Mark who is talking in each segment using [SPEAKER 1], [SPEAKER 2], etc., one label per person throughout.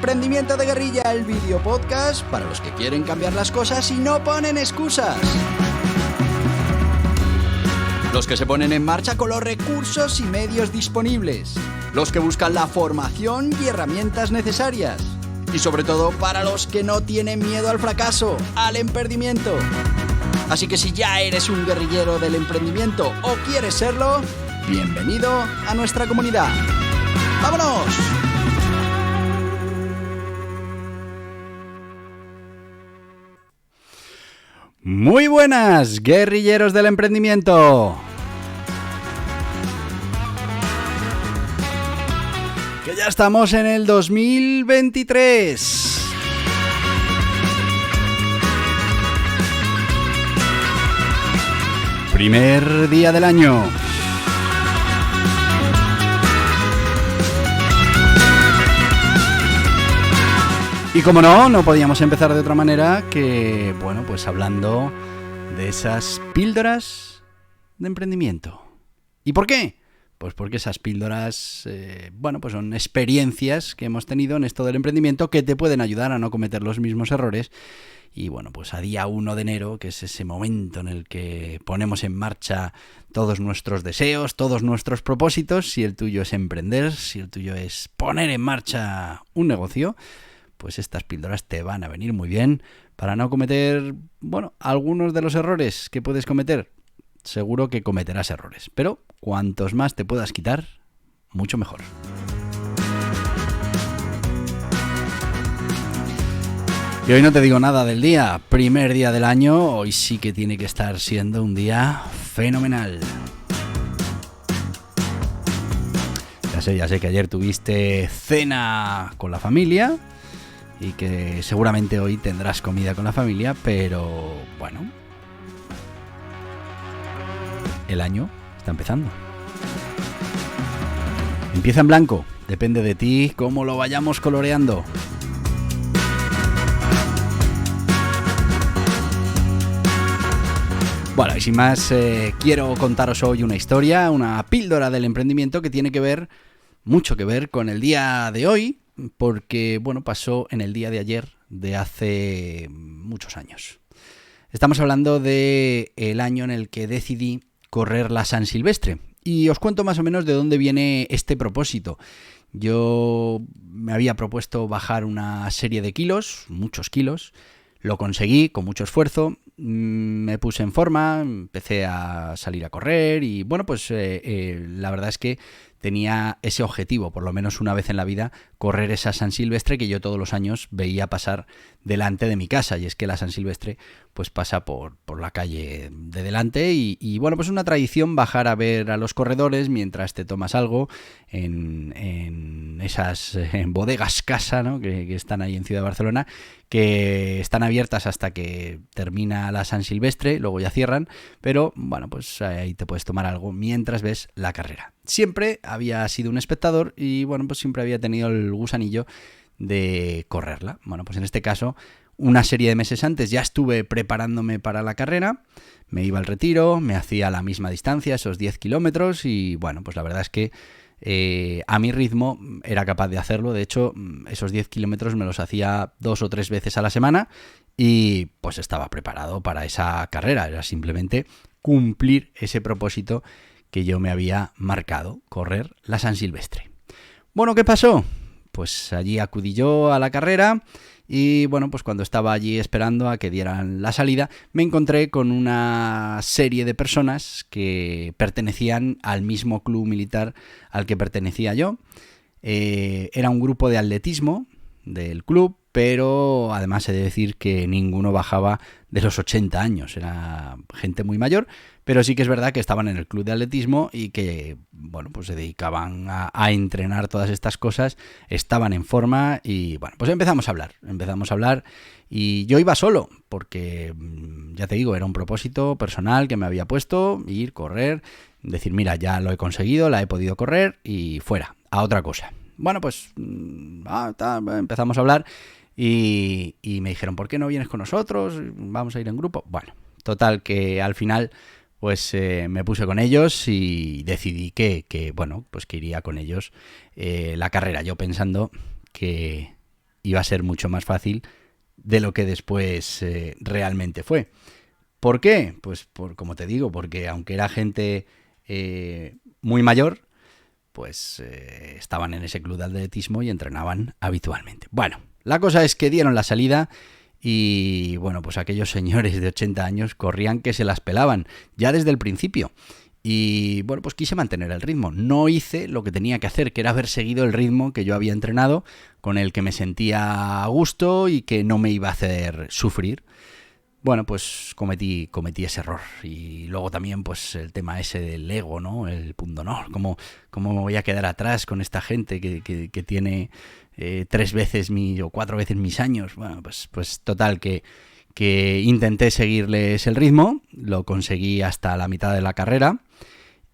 [SPEAKER 1] Emprendimiento de Guerrilla, el video podcast para los que quieren cambiar las cosas y no ponen excusas. Los que se ponen en marcha con los recursos y medios disponibles. Los que buscan la formación y herramientas necesarias. Y sobre todo para los que no tienen miedo al fracaso, al emprendimiento. Así que si ya eres un guerrillero del emprendimiento o quieres serlo, bienvenido a nuestra comunidad. ¡Vámonos! Muy buenas, guerrilleros del emprendimiento. Que ya estamos en el 2023. Primer día del año. Y como no podíamos empezar de otra manera que, bueno, pues hablando de esas píldoras de emprendimiento. ¿Y por qué? Pues porque esas píldoras, pues son experiencias que hemos tenido en esto del emprendimiento que te pueden ayudar a no cometer los mismos errores. Y bueno, pues a día 1 de enero, que es ese momento en el que ponemos en marcha todos nuestros deseos, todos nuestros propósitos, si el tuyo es emprender, si el tuyo es poner en marcha un negocio, pues estas píldoras te van a venir muy bien para no cometer, algunos de los errores que puedes cometer. Seguro que cometerás errores, pero cuantos más te puedas quitar, mucho mejor. Y hoy no te digo nada del día, primer día del año, hoy sí que tiene que estar siendo un día fenomenal. Ya sé que ayer tuviste cena con la familia y que seguramente hoy tendrás comida con la familia, pero bueno, el año está empezando. Empieza en blanco, depende de ti cómo lo vayamos coloreando. Bueno, y sin más, quiero contaros hoy una historia, una píldora del emprendimiento que tiene mucho que ver con el día de hoy, porque, pasó en el día de ayer de hace muchos años. Estamos hablando del año en el que decidí correr la San Silvestre. Y os cuento más o menos de dónde viene este propósito. Yo me había propuesto bajar una serie de kilos, muchos kilos. Lo conseguí con mucho esfuerzo, me puse en forma, empecé a salir a correr y la verdad es que tenía ese objetivo, por lo menos una vez en la vida, correr esa San Silvestre que yo todos los años veía pasar delante de mi casa. Y es que la San Silvestre pues pasa por la calle de delante y es una tradición bajar a ver a los corredores mientras te tomas algo en esas bodegas casa, ¿no? que están ahí en Ciudad de Barcelona, que están abiertas hasta que termina la San Silvestre, luego ya cierran, pero ahí te puedes tomar algo mientras ves la carrera. Siempre había sido un espectador y siempre había tenido el gusanillo de correrla. En este caso, una serie de meses antes ya estuve preparándome para la carrera, me iba al Retiro, me hacía la misma distancia, esos 10 kilómetros y la verdad es que a mi ritmo era capaz de hacerlo. De hecho, esos 10 kilómetros me los hacía 2 o 3 veces a la semana y pues estaba preparado para esa carrera. Era simplemente cumplir ese propósito que yo me había marcado, correr la San Silvestre. Bueno, ¿qué pasó? Pues allí acudí yo a la carrera y cuando estaba allí esperando a que dieran la salida, me encontré con una serie de personas que pertenecían al mismo club militar al que pertenecía yo. Era un grupo de atletismo del club, pero además he de decir que ninguno bajaba de los 80 años, era gente muy mayor, pero sí que es verdad que estaban en el club de atletismo y que se dedicaban a entrenar todas estas cosas, estaban en forma y empezamos a hablar y yo iba solo porque, ya te digo, era un propósito personal que me había puesto, ir, correr, decir, mira, ya lo he conseguido, la he podido correr y fuera, a otra cosa. Empezamos a hablar y me dijeron, ¿por qué no vienes con nosotros? Vamos a ir en grupo. Bueno, total, que al final me puse con ellos y decidí que iría con ellos la carrera. Yo pensando que iba a ser mucho más fácil de lo que después realmente fue. ¿Por qué? Pues como te digo, porque aunque era gente muy mayor, pues estaban en ese club de atletismo y entrenaban habitualmente. Bueno, la cosa es que dieron la salida y bueno, pues aquellos señores de 80 años corrían que se las pelaban ya desde el principio. Y bueno, pues quise mantener el ritmo. No hice lo que tenía que hacer, que era haber seguido el ritmo que yo había entrenado, con el que me sentía a gusto y que no me iba a hacer sufrir. Bueno, pues cometí ese error. Y luego también pues el tema ese del ego, ¿no? El punto, ¿no? ¿Cómo me voy a quedar atrás con esta gente que tiene 3 veces o 4 veces mis años? Bueno, pues total, que intenté seguirles el ritmo, lo conseguí hasta la mitad de la carrera.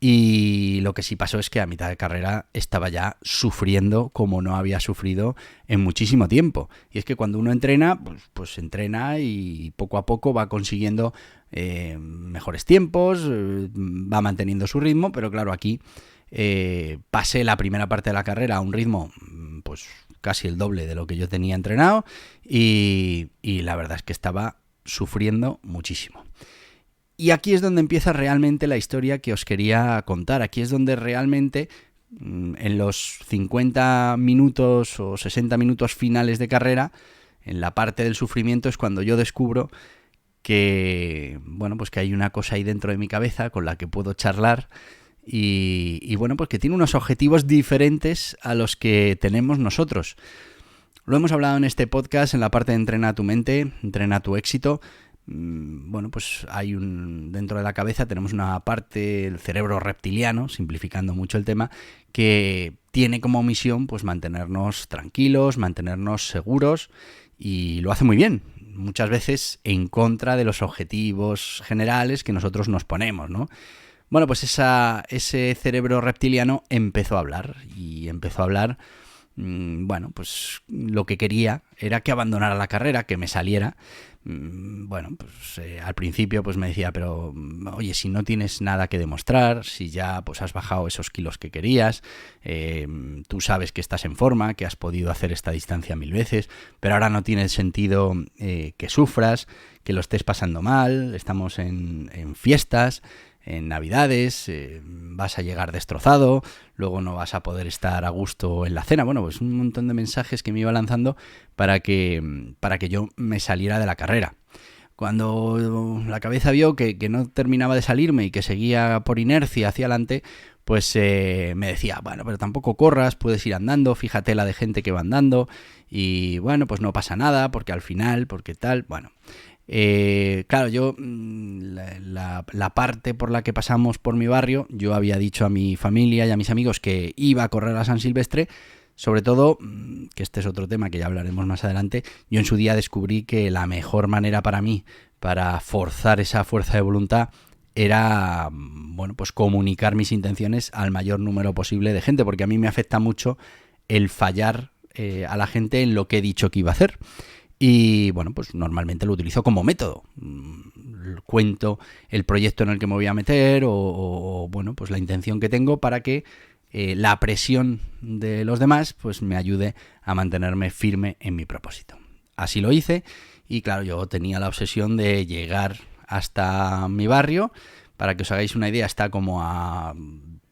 [SPEAKER 1] Y lo que sí pasó es que a mitad de carrera estaba ya sufriendo como no había sufrido en muchísimo tiempo. Y es que cuando uno entrena, pues entrena y poco a poco va consiguiendo mejores tiempos, va manteniendo su ritmo, pero claro, aquí pasé la primera parte de la carrera a un ritmo pues casi el doble de lo que yo tenía entrenado y la verdad es que estaba sufriendo muchísimo. Y aquí es donde empieza realmente la historia que os quería contar. Aquí es donde realmente, en los 50 minutos o 60 minutos finales de carrera, en la parte del sufrimiento es cuando yo descubro que, bueno, pues que hay una cosa ahí dentro de mi cabeza con la que puedo charlar y bueno, pues que tiene unos objetivos diferentes a los que tenemos nosotros. Lo hemos hablado en este podcast, en la parte de Entrena tu mente, Entrena tu éxito. Bueno, pues hay dentro de la cabeza tenemos una parte, el cerebro reptiliano, simplificando mucho el tema, que tiene como misión pues mantenernos tranquilos, mantenernos seguros y lo hace muy bien, muchas veces en contra de los objetivos generales que nosotros nos ponemos, ¿no? Bueno, pues ese cerebro reptiliano empezó a hablar bueno, pues lo que quería era que abandonara la carrera, que me saliera. Bueno, pues al principio pues me decía, pero oye, si no tienes nada que demostrar, si ya pues has bajado esos kilos que querías, tú sabes que estás en forma, que has podido hacer esta distancia 1000 veces, pero ahora no tiene sentido que sufras, que lo estés pasando mal, estamos en fiestas, en Navidades, vas a llegar destrozado, luego no vas a poder estar a gusto en la cena. Bueno, pues un montón de mensajes que me iba lanzando para que yo me saliera de la carrera. Cuando la cabeza vio que no terminaba de salirme y que seguía por inercia hacia adelante, pues me decía, bueno, pero tampoco corras, puedes ir andando, fíjate la de gente que va andando y bueno, pues no pasa nada, porque al final, porque tal, bueno... claro, yo la parte por la que pasamos por mi barrio, yo había dicho a mi familia y a mis amigos que iba a correr a San Silvestre, sobre todo, que este es otro tema que ya hablaremos más adelante, yo en su día descubrí que la mejor manera para mí, para forzar esa fuerza de voluntad, era, bueno, pues comunicar mis intenciones al mayor número posible de gente, porque a mí me afecta mucho el fallar a la gente en lo que he dicho que iba a hacer. Y bueno, pues normalmente lo utilizo como método. Cuento el proyecto en el que me voy a meter o bueno, pues la intención que tengo para que la presión de los demás pues me ayude a mantenerme firme en mi propósito. Así lo hice y claro, yo tenía la obsesión de llegar hasta mi barrio. Para que os hagáis una idea, está como a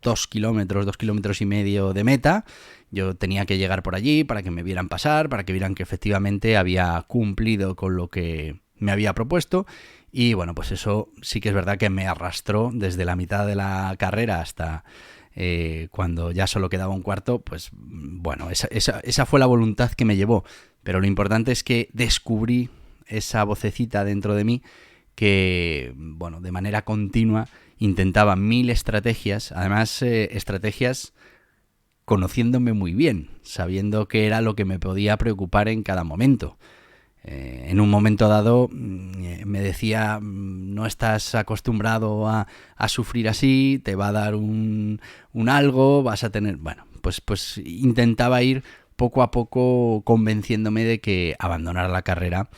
[SPEAKER 1] 2 kilómetros y medio de meta. Yo tenía que llegar por allí para que me vieran pasar, para que vieran que efectivamente había cumplido con lo que me había propuesto. Y bueno, pues eso sí que es verdad que me arrastró desde la mitad de la carrera hasta cuando ya solo quedaba un cuarto. Pues bueno, esa fue la voluntad que me llevó. Pero lo importante es que descubrí esa vocecita dentro de mí que, bueno, de manera continua intentaba 1000 estrategias, además estrategias conociéndome muy bien, sabiendo qué era lo que me podía preocupar en cada momento. En un momento dado me decía, no estás acostumbrado a sufrir así, te va a dar un algo, vas a tener... Bueno, pues intentaba ir poco a poco convenciéndome de que abandonara la carrera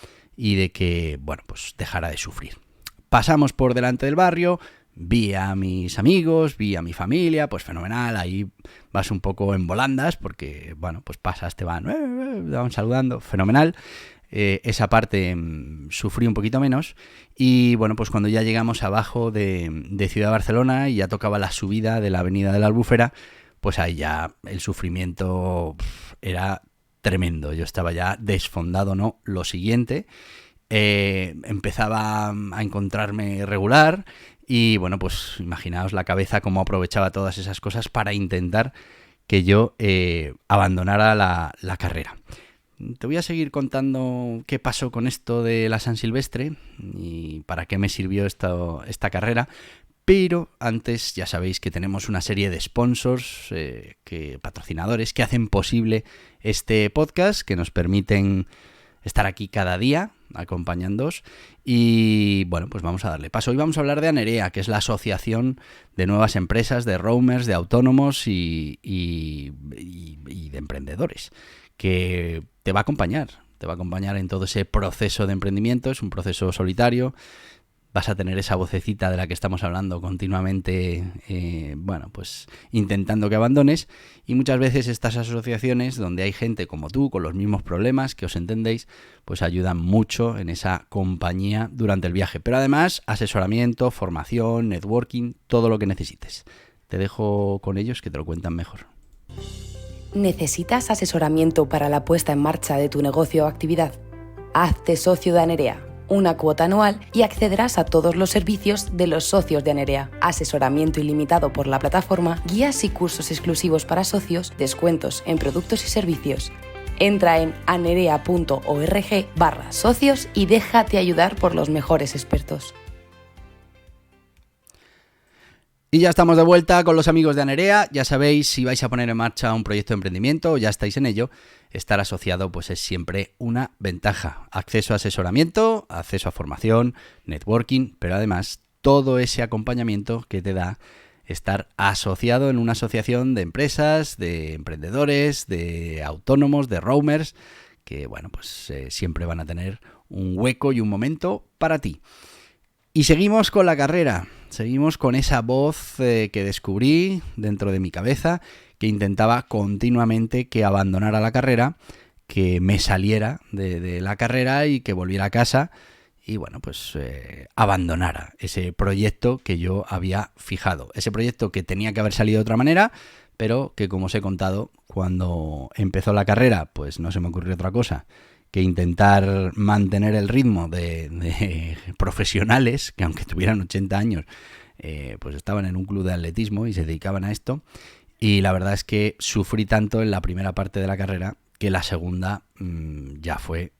[SPEAKER 1] y de que, bueno, pues dejara de sufrir. Pasamos por delante del barrio, vi a mis amigos, vi a mi familia, pues fenomenal, ahí vas un poco en volandas porque, bueno, pues pasas, te van saludando, fenomenal. Esa parte sufrí un poquito menos y bueno, pues cuando ya llegamos abajo de Ciudad de Barcelona y ya tocaba la subida de la Avenida de la Albufera, pues ahí ya el sufrimiento era tremendo. Yo estaba ya desfondado, ¿no? Lo siguiente, empezaba a encontrarme regular y bueno, pues imaginaos la cabeza cómo aprovechaba todas esas cosas para intentar que yo abandonara la carrera. Te voy a seguir contando qué pasó con esto de la San Silvestre y para qué me sirvió esta carrera. Pero antes ya sabéis que tenemos una serie de sponsors, patrocinadores que hacen posible este podcast, que nos permiten estar aquí cada día acompañándoos. Y bueno, pues vamos a darle paso. Hoy vamos a hablar de Anerea, que es la asociación de nuevas empresas, de roamers, de autónomos y de emprendedores, que te va a acompañar en todo ese proceso de emprendimiento. Es un proceso solitario. Vas a tener esa vocecita de la que estamos hablando continuamente, bueno, pues intentando que abandones. Y muchas veces estas asociaciones donde hay gente como tú, con los mismos problemas, que os entendéis, pues ayudan mucho en esa compañía durante el viaje. Pero además, asesoramiento, formación, networking, todo lo que necesites. Te dejo con ellos que te lo cuentan mejor.
[SPEAKER 2] ¿Necesitas asesoramiento para la puesta en marcha de tu negocio o actividad? Hazte socio de Anerea. Una cuota anual y accederás a todos los servicios de los socios de Anerea. Asesoramiento ilimitado por la plataforma, guías y cursos exclusivos para socios, descuentos en productos y servicios. Entra en anerea.org/socios y déjate ayudar por los mejores expertos.
[SPEAKER 1] Y ya estamos de vuelta con los amigos de Anerea. Ya sabéis, si vais a poner en marcha un proyecto de emprendimiento o ya estáis en ello, estar asociado pues es siempre una ventaja. Acceso a asesoramiento, acceso a formación, networking, pero además todo ese acompañamiento que te da estar asociado en una asociación de empresas, de emprendedores, de autónomos, de roamers, que bueno, pues siempre van a tener un hueco y un momento para ti. Y seguimos con la carrera, seguimos con esa voz que descubrí dentro de mi cabeza, que intentaba continuamente que abandonara la carrera, que me saliera de la carrera y que volviera a casa y bueno, pues abandonara ese proyecto que yo había fijado. Ese proyecto que tenía que haber salido de otra manera, pero que como os he contado, cuando empezó la carrera, pues no se me ocurrió otra cosa que intentar mantener el ritmo de profesionales, que aunque tuvieran 80 años, pues estaban en un club de atletismo y se dedicaban a esto. Y la verdad es que sufrí tanto en la primera parte de la carrera que la segunda ya fue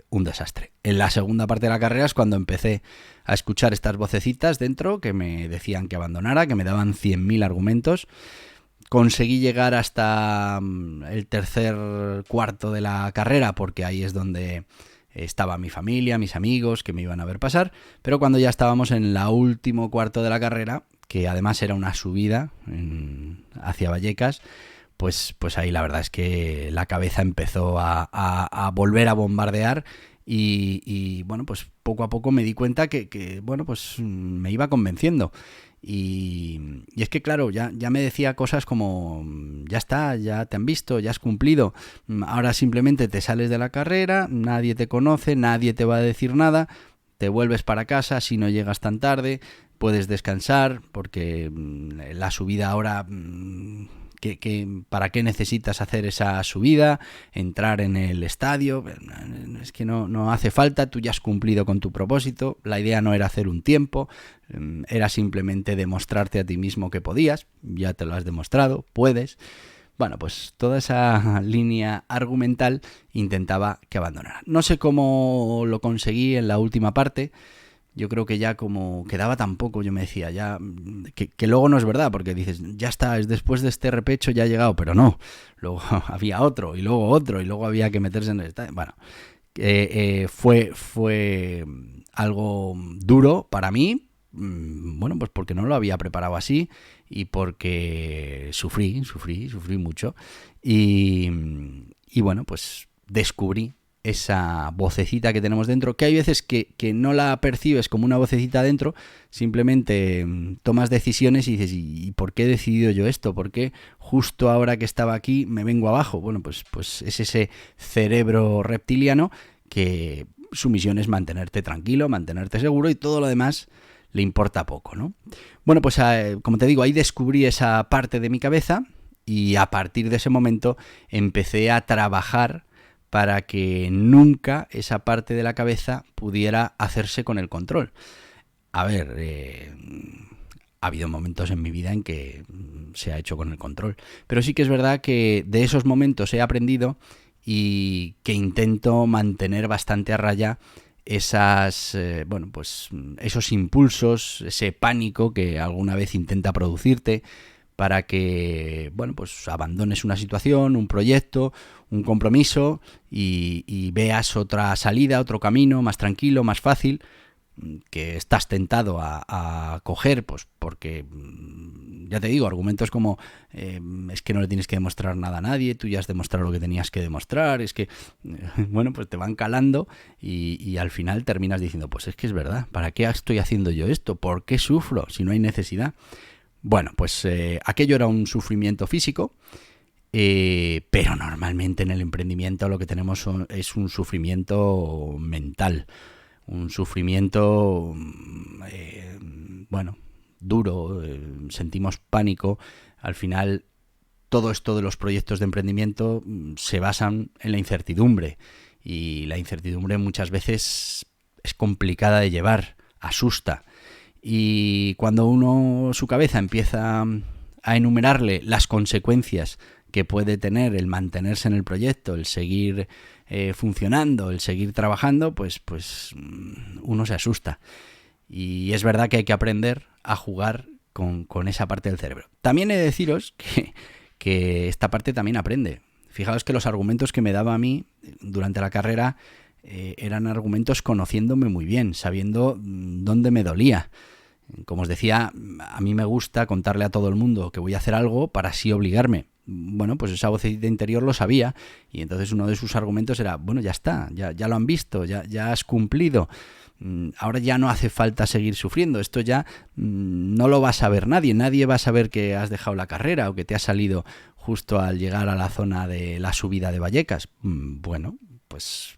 [SPEAKER 1] un desastre. En la segunda parte de la carrera es cuando empecé a escuchar estas vocecitas dentro que me decían que abandonara, que me daban 100.000 argumentos. Conseguí llegar hasta el tercer cuarto de la carrera porque ahí es donde estaba mi familia, mis amigos que me iban a ver pasar, pero cuando ya estábamos en la último cuarto de la carrera, que además era una subida hacia Vallecas, pues ahí la verdad es que la cabeza empezó a volver a bombardear y bueno, pues poco a poco me di cuenta que bueno, pues me iba convenciendo. Y es que claro, ya me decía cosas como ya está, ya te han visto, ya has cumplido, ahora simplemente te sales de la carrera, nadie te conoce, nadie te va a decir nada, te vuelves para casa si no llegas tan tarde, puedes descansar porque la subida ahora... ¿Para qué necesitas hacer esa subida? Entrar en el estadio, es que no hace falta, tú ya has cumplido con tu propósito, la idea no era hacer un tiempo, era simplemente demostrarte a ti mismo que podías, ya te lo has demostrado, puedes. Bueno, pues toda esa línea argumental intentaba que abandonara. No sé cómo lo conseguí en la última parte. Yo creo que ya como quedaba tan poco, yo me decía, ya que luego no es verdad, porque dices, ya está, es después de este repecho ya ha llegado, pero no, luego había otro, y luego había que meterse en el estadio. Bueno, fue algo duro para mí, bueno, pues porque no lo había preparado así y porque sufrí mucho y bueno, pues descubrí esa vocecita que tenemos dentro, que hay veces que no la percibes como una vocecita dentro, simplemente tomas decisiones y dices, ¿y por qué he decidido yo esto? ¿Por qué justo ahora que estaba aquí me vengo abajo? Bueno, pues es ese cerebro reptiliano que su misión es mantenerte tranquilo, mantenerte seguro, y todo lo demás le importa poco, ¿no? Bueno, pues como te digo, ahí descubrí esa parte de mi cabeza y a partir de ese momento empecé a trabajar para que nunca esa parte de la cabeza pudiera hacerse con el control. A ver, ha habido momentos en mi vida en que se ha hecho con el control, pero sí que es verdad que de esos momentos he aprendido y que intento mantener bastante a raya esos impulsos, ese pánico que alguna vez intenta producirte, para que, bueno, pues abandones una situación, un proyecto, un compromiso y veas otra salida, otro camino más tranquilo, más fácil, que estás tentado a coger, pues porque, ya te digo, argumentos como es que no le tienes que demostrar nada a nadie, tú ya has demostrado lo que tenías que demostrar, es que, bueno, pues te van calando y al final terminas diciendo, pues es que es verdad, ¿para qué estoy haciendo yo esto? ¿Por qué sufro si no hay necesidad? Bueno, pues aquello era un sufrimiento físico, pero normalmente en el emprendimiento lo que tenemos es un sufrimiento mental, un sufrimiento, duro, sentimos pánico. Al final, todo esto de los proyectos de emprendimiento se basan en la incertidumbre, y la incertidumbre muchas veces es complicada de llevar, asusta. Y cuando su cabeza empieza a enumerarle las consecuencias que puede tener el mantenerse en el proyecto, el seguir funcionando, el seguir trabajando, pues uno se asusta. Y es verdad que hay que aprender a jugar con esa parte del cerebro. También he de deciros que esta parte también aprende. Fijaos que los argumentos que me daba a mí durante la carrera eran argumentos conociéndome muy bien, sabiendo dónde me dolía. Como os decía, a mí me gusta contarle a todo el mundo que voy a hacer algo para así obligarme. Bueno, pues esa vocecita interior lo sabía, y entonces uno de sus argumentos era, bueno, ya está, ya lo han visto, ya has cumplido, ahora ya no hace falta seguir sufriendo, esto ya no lo va a saber nadie va a saber que has dejado la carrera o que te has salido justo al llegar a la zona de la subida de Vallecas. Bueno, pues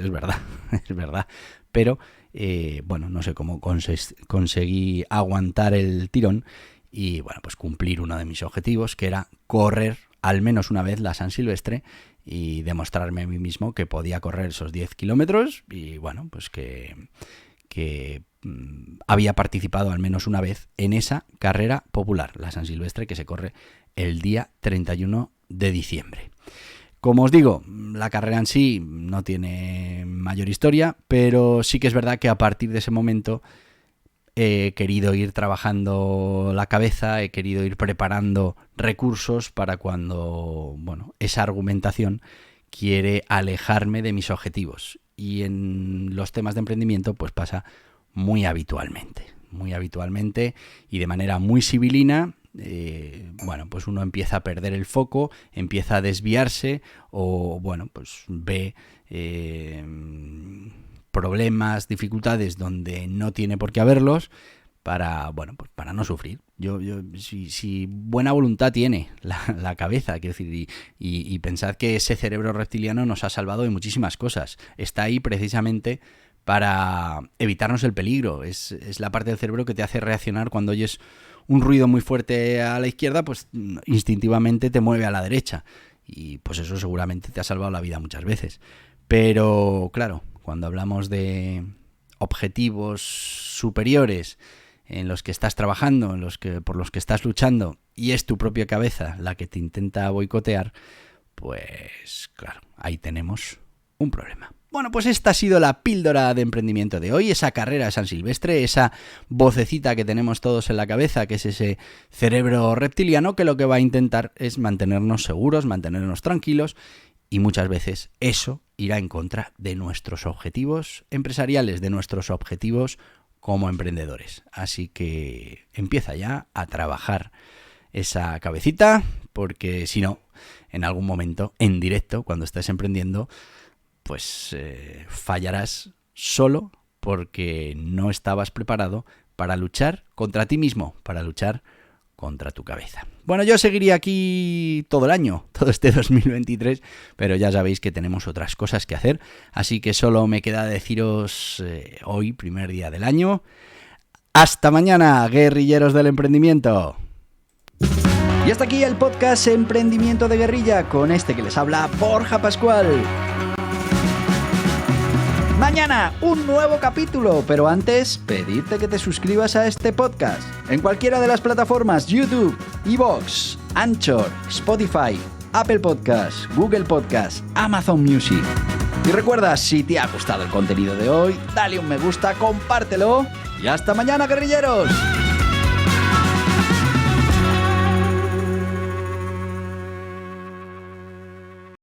[SPEAKER 1] es verdad, es verdad, pero no sé cómo conseguí aguantar el tirón y, bueno, pues cumplir uno de mis objetivos, que era correr al menos una vez la San Silvestre y demostrarme a mí mismo que podía correr esos 10 kilómetros y, bueno, pues que había participado al menos una vez en esa carrera popular, la San Silvestre, que se corre el día 31 de diciembre. Como os digo, la carrera en sí no tiene mayor historia, pero sí que es verdad que a partir de ese momento he querido ir trabajando la cabeza, he querido ir preparando recursos para cuando, bueno, esa argumentación quiere alejarme de mis objetivos. Y en los temas de emprendimiento pues pasa muy habitualmente y de manera muy sibilina. Pues uno empieza a perder el foco, empieza a desviarse o, bueno, pues ve problemas, dificultades donde no tiene por qué haberlos para no sufrir. Si buena voluntad tiene la cabeza, quiero decir, y pensad que ese cerebro reptiliano nos ha salvado de muchísimas cosas. Está ahí precisamente para evitarnos el peligro. Es la parte del cerebro que te hace reaccionar cuando oyes un ruido muy fuerte a la izquierda, pues instintivamente te mueve a la derecha. Y pues eso seguramente te ha salvado la vida muchas veces. Pero claro, cuando hablamos de objetivos superiores en los que estás trabajando, por los que estás luchando, y es tu propia cabeza la que te intenta boicotear, pues claro, ahí tenemos un problema. Bueno, pues esta ha sido la píldora de emprendimiento de hoy, esa carrera de San Silvestre, esa vocecita que tenemos todos en la cabeza, que es ese cerebro reptiliano que lo que va a intentar es mantenernos seguros, mantenernos tranquilos, y muchas veces eso irá en contra de nuestros objetivos empresariales, de nuestros objetivos como emprendedores. Así que empieza ya a trabajar esa cabecita, porque si no, en algún momento, en directo, cuando estés emprendiendo, pues fallarás solo porque no estabas preparado para luchar contra ti mismo, para luchar contra tu cabeza. Bueno, yo seguiría aquí todo el año, todo este 2023, pero ya sabéis que tenemos otras cosas que hacer, así que solo me queda deciros hoy, primer día del año, ¡hasta mañana, guerrilleros del emprendimiento! Y hasta aquí el podcast Emprendimiento de Guerrilla, con este que les habla Borja Pascual. Mañana un nuevo capítulo, pero antes pedirte que te suscribas a este podcast en cualquiera de las plataformas YouTube, iVoox, Anchor, Spotify, Apple Podcasts, Google Podcasts, Amazon Music. Y recuerda, si te ha gustado el contenido de hoy, dale un me gusta, compártelo y hasta mañana, guerrilleros.